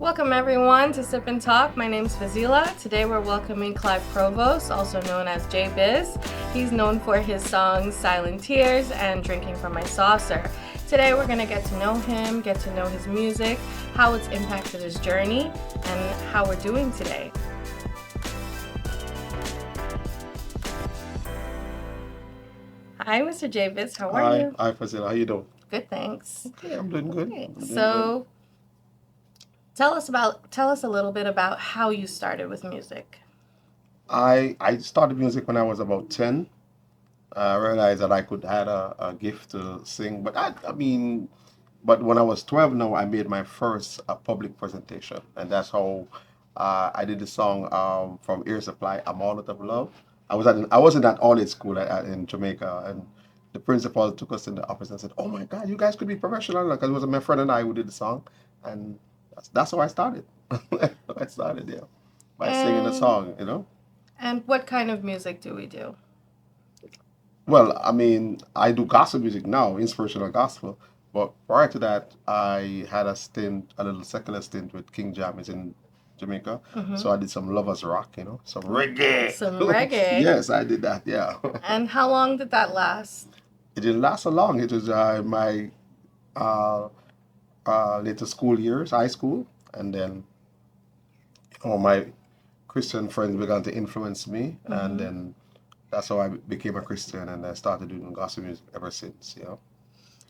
Welcome everyone to Sip and Talk. My name's Fazila. Today we're welcoming Clive Provost, also known as Jabez. He's known for his songs Silent Tears and Drinking from My Saucer. Today we're going to get to know him, get to know his music, how it's impacted his journey, and how we're doing today. Hi, Mr. Jabez. How are you? Hi, Fazil. How you doing? Good, thanks. Okay, I'm doing good. Okay, I'm doing so tell us a little bit about how you started with music. I started music when I was about 10. I realized that I could had a gift to sing, but but when I was 12 now, I made my first public presentation, and that's how I did the song from Air Supply, "I'm All Out of Love." I wasn't at all age school in Jamaica, and the principal took us in the office and said, "Oh my God, you guys could be professional!" Because it was my friend and I who did the song, and that's how I started. I started there by singing the And song. and what kind of music do we do? Well, I do gospel music now, inspirational gospel. But prior to that, I had a little secular stint with King Jammys in Jamaica. Mm-hmm. So I did some lovers rock, some reggae. Some reggae. Yes, I did that. Yeah. And how long did that last? It didn't last so long. It was my uh, later school years, high school, and then my Christian friends began to influence me, and Mm-hmm. then that's how I became a Christian, and I started doing gospel music ever since.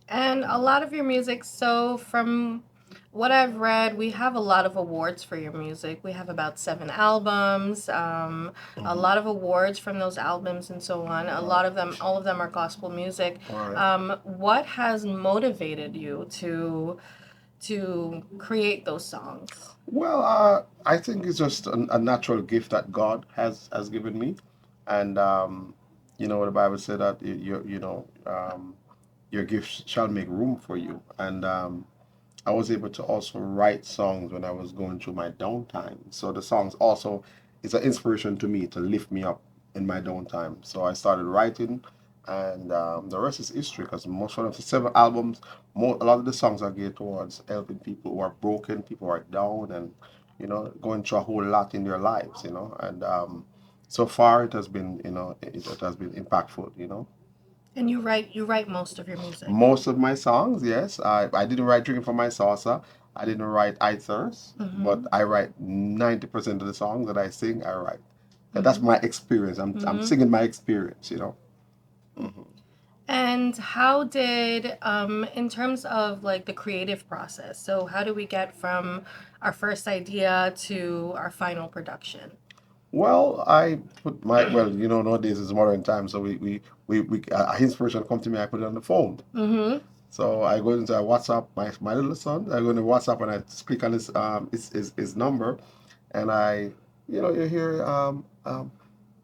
And a lot of your music, so from what I've read, we have a lot of awards for your music. We have about 7 albums, a Mhm. lot of awards from those albums and so on. A lot of them, all of them are gospel music. All right. What has motivated you to create those songs? Well, I think it's just a natural gift that God has given me, and the Bible said that your gift shall make room for you, and I was able to also write songs when I was going through my downtime. So the songs also is an inspiration to me to lift me up in my downtime. So I started writing, and the rest is history. Because most of the 7 albums, a lot of the songs are geared towards helping people who are broken, people who are down, and going through a whole lot in their lives. And so far it has been, it has been impactful. And you write most of your music. Most of my songs, yes. I didn't write Drinking from My Saucer. I didn't write I Thirst, but Mm-hmm. I write 90% of the songs that I sing, I write. That's Mm-hmm. my experience. I'm Mm-hmm. singing my experience. Hmm. And how did, in terms of like the creative process, so how do we get from our first idea to our final production? Well, nowadays is modern times, so we inspiration come to me, I put it on the phone. Mm-hmm. So I go into WhatsApp, my little son. I go into WhatsApp and I just click on his number, and you hear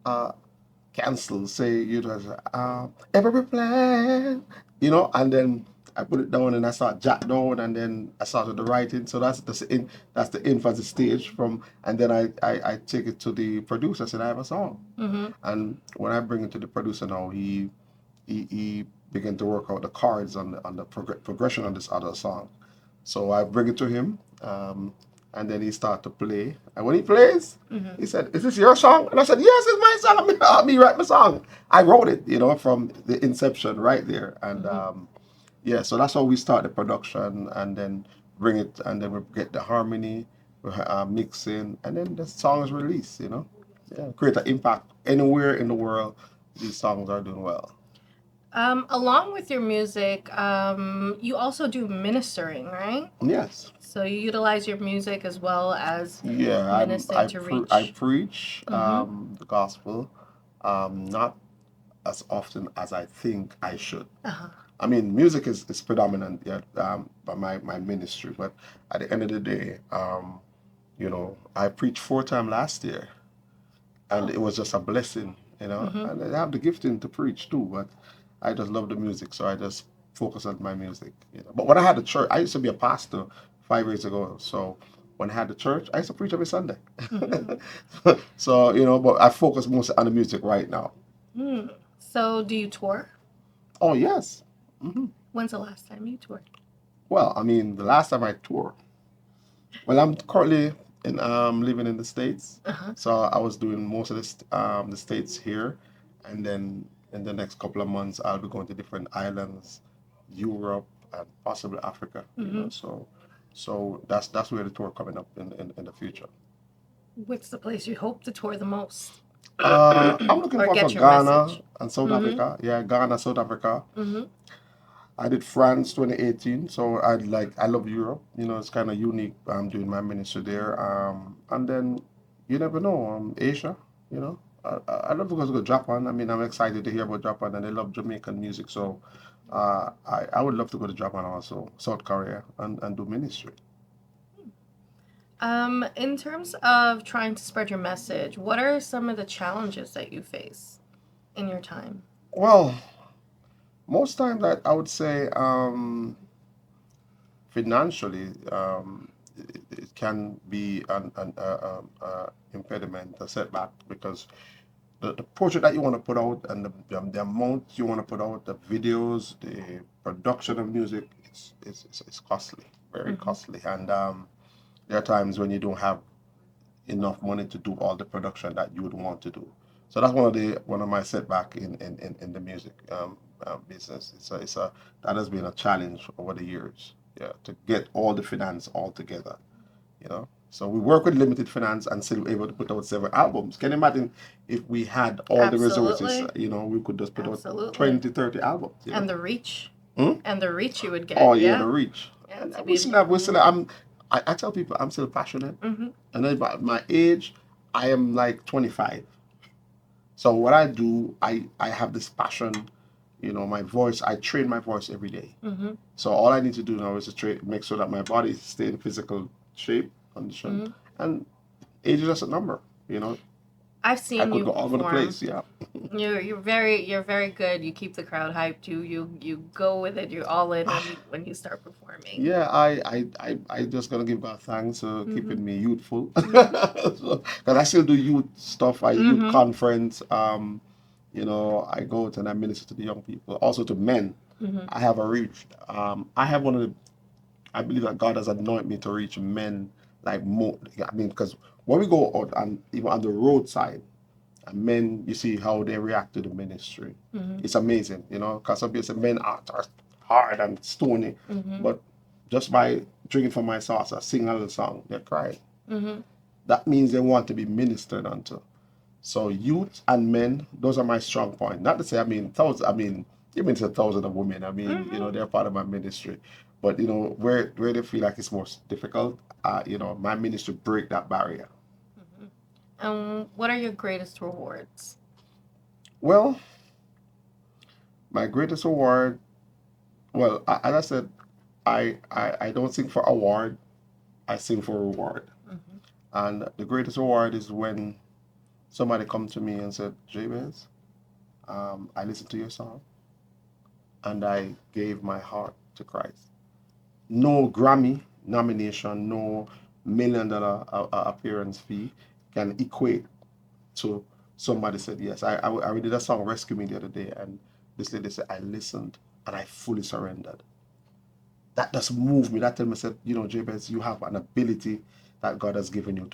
uh cancel, say every plan, and then I put it down and I start jot down and then I started the writing. So that's the infancy stage from, and then I take it to the producer, said I have a song, Mm-hmm. and when I bring it to the producer now, he began to work out the chords on the progression on this other song. So I bring it to him, and then he start to play. And when he plays, Mm-hmm. he said, "Is this your song?" And I said, "Yes, it's my song. Me write my song. I wrote it, from the inception right there." And Mm-hmm. yeah, so that's how we start the production, and then bring it, and then we get the harmony, mixing, and then the song is released. Yeah, create an impact anywhere in the world. These songs are doing well. Along with your music, you also do ministering, right? Yes. So you utilize your music as well as Yeah, ministering to I reach. preach Mm-hmm. the gospel, not as often as I think I should. Uh-huh. Music is predominant, yeah, by my ministry, but at the end of the day, I preached 4 times last year, and Oh. it was just a blessing. Mm-hmm. And I have the gifting to preach too, but I just love the music, so I just focus on my music. But when I had the church, I used to be a pastor 5 years ago, so when I had the church, I used to preach every Sunday. Mm-hmm. So, but I focus mostly on the music right now. Hmm. So do you tour? Oh, yes. Hmm. When's the last time you toured? Well, the last time I toured, Well, I'm currently living in the States, Uh-huh. so I was doing most of the States here, and then in the next couple of months I'll be going to different islands, Europe and possibly Africa. Hmm. So that's where the tour coming up in the future. What's the place you hope to tour the most? I'm looking Or for get your Ghana message? and South Mm-hmm. Africa. Yeah, Ghana, South Africa. Mm-hmm. I did France 2018, so I love Europe. It's kind of unique. I'm doing my ministry there. And then you never know. Asia. I love to go to Japan. I mean, I'm excited to hear about Japan, and they love Jamaican music. So, I would love to go to Japan also, South Korea, and do ministry. In terms of trying to spread your message, what are some of the challenges that you face in your time? Well, most times I would say financially, it can be an impediment, a setback, because the project that you want to put out and the amount you want to put out, the videos, the production of music, it's costly, very Mm-hmm. costly. And there are times when you don't have enough money to do all the production that you would want to do. So that's one of my setback in the music business. That has been a challenge over the years. Yeah, to get all the finance all together. So we work with limited finance and still able to put out several albums. Can you imagine if we had all the resources, Absolutely. we could just put out Absolutely. 20, 30 albums. And the reach. Hmm? And the reach you would Oh get, yeah, the yeah. reach. Yeah, And to we be. still have, Mm-hmm. I tell people I'm still passionate. Mm-hmm. And then by my age, I am like 25. So what I do, I have this passion, my voice, I train my voice every day. Mm-hmm. So all I need to do now is to make sure that my body stay in physical shape, condition, Mm-hmm. and age is just a number. You know, I've I seen could you go all over the perform. place. Yeah. You're very good. You keep the crowd hyped. You go with it. You're all in when you start performing. Yeah, I just gonna give God thanks for Mm-hmm. keeping me youthful. Mm-hmm. Because I still do youth stuff. I youth Mm-hmm. conference. I go out and I minister to the young people, also to men. Mm-hmm. I have a reach. I have one of the. I believe that God has anointed me to reach men like more. I mean, because when we go out and even on the roadside, and men, you see how they react to the ministry. Mm-hmm. It's amazing, because obviously men are hard and stony, Mm-hmm. but just by drinking from my saucer, sing a little song, they cry. Mm-hmm. That means they want to be ministered unto. So youth and men, those are my strong point. Not to say, I mean, thousands, I mean, even to thousands of women, I mean, Mm-hmm. they're part of my ministry. But, where they feel like it's most difficult, my ministry break that barrier. Mm-hmm. What are your greatest rewards? Well, my greatest award, well, as I said, I don't sing for award, I sing for reward. Mm-hmm. And the greatest award is when somebody come to me and said, Jabez, I listened to your song and I gave my heart to Christ. No Grammy nomination, no $1 million appearance fee can equate to somebody said yes. I did a song Rescue Me the other day, and this lady said I listened and I fully surrendered. That just moved me. That tell me said, Jabez, you have an ability that God has given you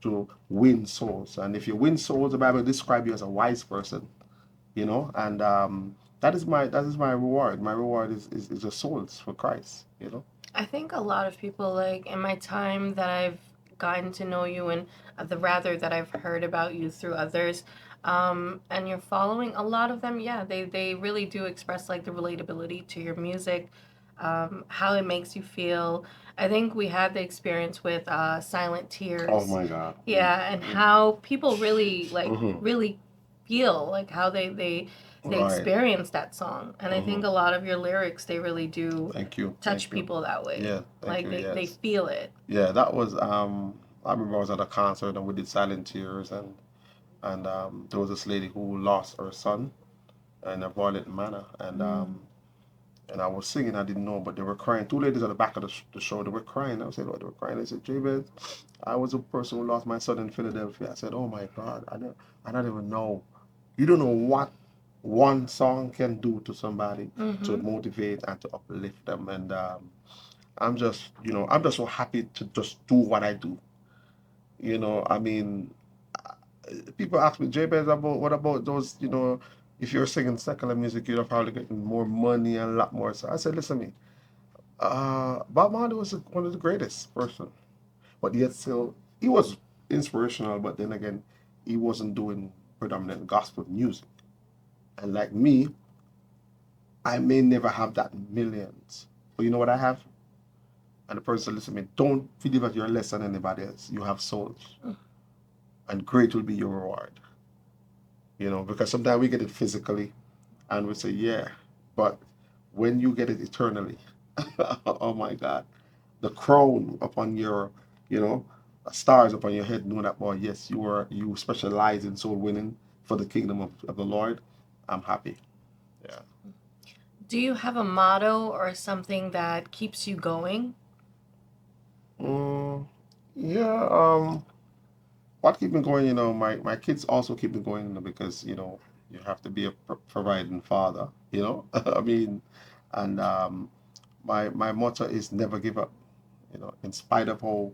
to win souls. And if you win souls, the Bible describes you as a wise person. And that is my reward. My reward is the souls for Christ. I think a lot of people, like in my time that I've gotten to know you, and the rather that I've heard about you through others, and you're following a lot of them. Yeah, they really do express like the relatability to your music, how it makes you feel. I think we had the experience with Silent Oh Tears. my God. Yeah, and how people really like Mm-hmm. really feel like how they Right. experience that song. And I Mm-hmm. think a lot of your lyrics, they really do Thank you. touch Thank you. people that way. Yeah. Thank Like you. they Yes. feel it. Yeah. That was. I remember I was at a concert and we did Silent Tears, and there was this lady who lost her son in a violent manner, Mm. and I was singing. I didn't know, but they were crying. Two ladies at the back of the show. They were crying. I said, "What?" They were crying. They said, "Jabez, I was a person who lost my son in Philadelphia." I said, "Oh my God, I don't even know. You don't know what one song can do to somebody to Mhm. motivate and to uplift them." And I'm just so happy to just do what I do. I mean, people ask me, Jabez, about what about those, if you're singing secular music, you're probably getting more money and a lot more. So I said, listen to me, Bob Marley was one of the greatest person, but yet still, he was inspirational, but then again, he wasn't doing predominant gospel music. And like me, I may never have that millions, but you know what I have? And the person said, listen to me, don't feel that you're less than anybody else. You have souls, and great will be your reward. Because sometimes we get it physically and we say, yeah, but when you get it eternally, oh my God, the crown upon your, you know, stars upon your head, know that, boy, yes, you specialize in soul winning for the kingdom of the Lord. I'm happy. Yeah. Do you have a motto or something that keeps you going? Mm, yeah. What keep me going, my kids also keep me going, because, you have to be a providing father, I mean, and my motto is never give up, in spite of how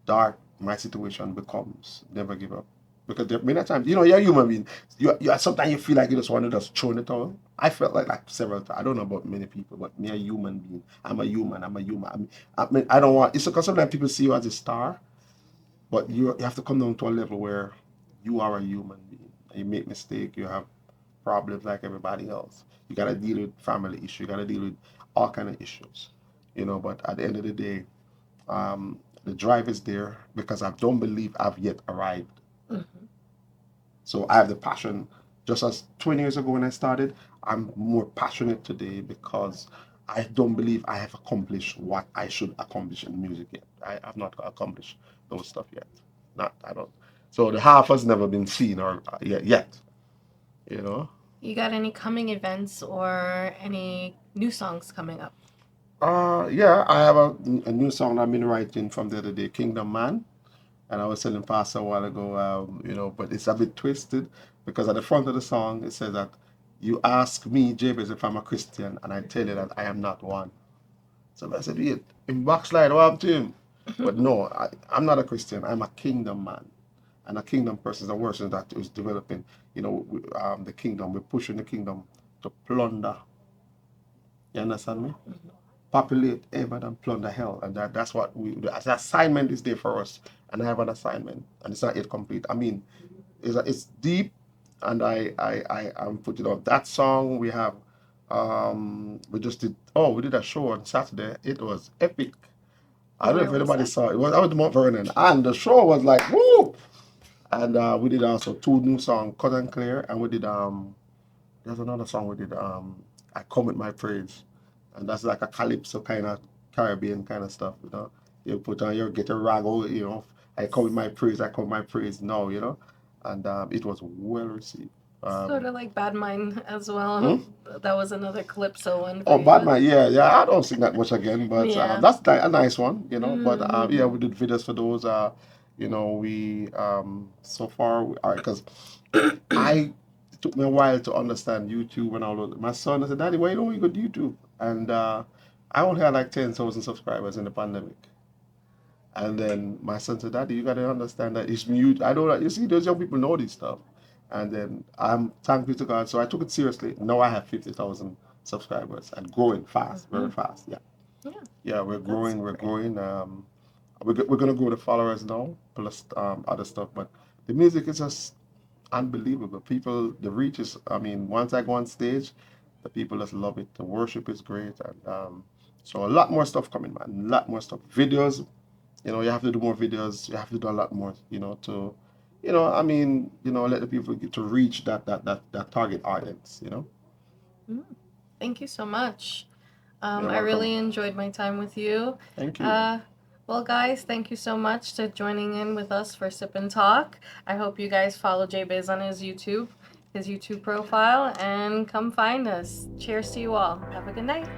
dark my situation becomes, never give up. Because there many times, you're a human being. You sometimes you feel like you just want to just throw it all. I felt like several times. I don't know about many people, but me a human being. I'm a human. I'm a human. I mean, I don't want. It's because sometimes people see you as a star, but you have to come down to a level where you are a human being. You make mistake. You have problems like everybody else. You gotta deal with family issues. You gotta deal with all kind of issues. But at the end of the day, the drive is there because I don't believe I've yet arrived. Mm-hmm. So I have the passion. Just as 20 years ago when I started, I'm more passionate today because I don't believe I have accomplished what I should accomplish in music yet. I have not accomplished those stuff yet. Not, I don't. So the half has never been seen or yet, you know. You got any coming events or any new songs coming up? Yeah, I have a new song I've been writing from the other day, Kingdom Man. And I was telling Pastor a while ago, but it's a bit twisted because at the front of the song it says that you ask me, Jabez, if I'm a Christian, and I tell you that I am not one. So I said, wait, in backslide, what happened to him? But no, I'm not a Christian. I'm a kingdom man. And a kingdom person is a person that is developing, the kingdom. We're pushing the kingdom to plunder. You understand me? Populate heaven and plunder hell. And that's what the assignment is there for us. And I have an assignment, and it's not yet complete. I mean, it's deep, and I'm putting out that song. We did a show on Saturday. It was epic. I don't know Where if was anybody that? saw it. I was Mount Vernon, and the show was like woo. And we did also two new songs, Cut and Clear, and we did there's another song we did, I Come With My Praise. And that's like a calypso kind of Caribbean kind of stuff, You put on your get a rago, I come with my praise, I come with my praise now, And it was well received. Sort Um, of like Bad Mind as well. hmm? That was another Calypso one for Oh, you. Batman, yeah, yeah. I don't sing that much again, but Yeah. that's a nice one, But yeah, Mm-hmm. we did videos for those. We so far, because I it took me a while to understand YouTube and all of that. My son said, Daddy, why don't you go to YouTube? And I only had like 10,000 subscribers in the pandemic. And then my son said, Daddy, you got to understand that it's mute. I don't, you see, those young people know this stuff. And then I'm thankful to God. So I took it seriously. Now I have 50,000 subscribers and growing fast, Mm-hmm. very fast. Yeah. Yeah, Yeah, we're that's growing, we're great. growing. We're going to grow the followers now, plus other stuff. But the music is just unbelievable. People, the reach is, I mean, once I go on stage, the people just love it. The worship is great. And so a lot more stuff coming, man. A lot more stuff. Videos, you have to do more videos. You have to do a lot more, I mean, let the people get to reach that target audience. Mm. Thank you so much. You're I welcome. really enjoyed my time with you. Thank you. Uh, well, guys, thank you so much to joining in with us for Sip and Talk. I hope you guys follow Jabez on his YouTube profile, and come find us. Cheers to you all. Have a good night.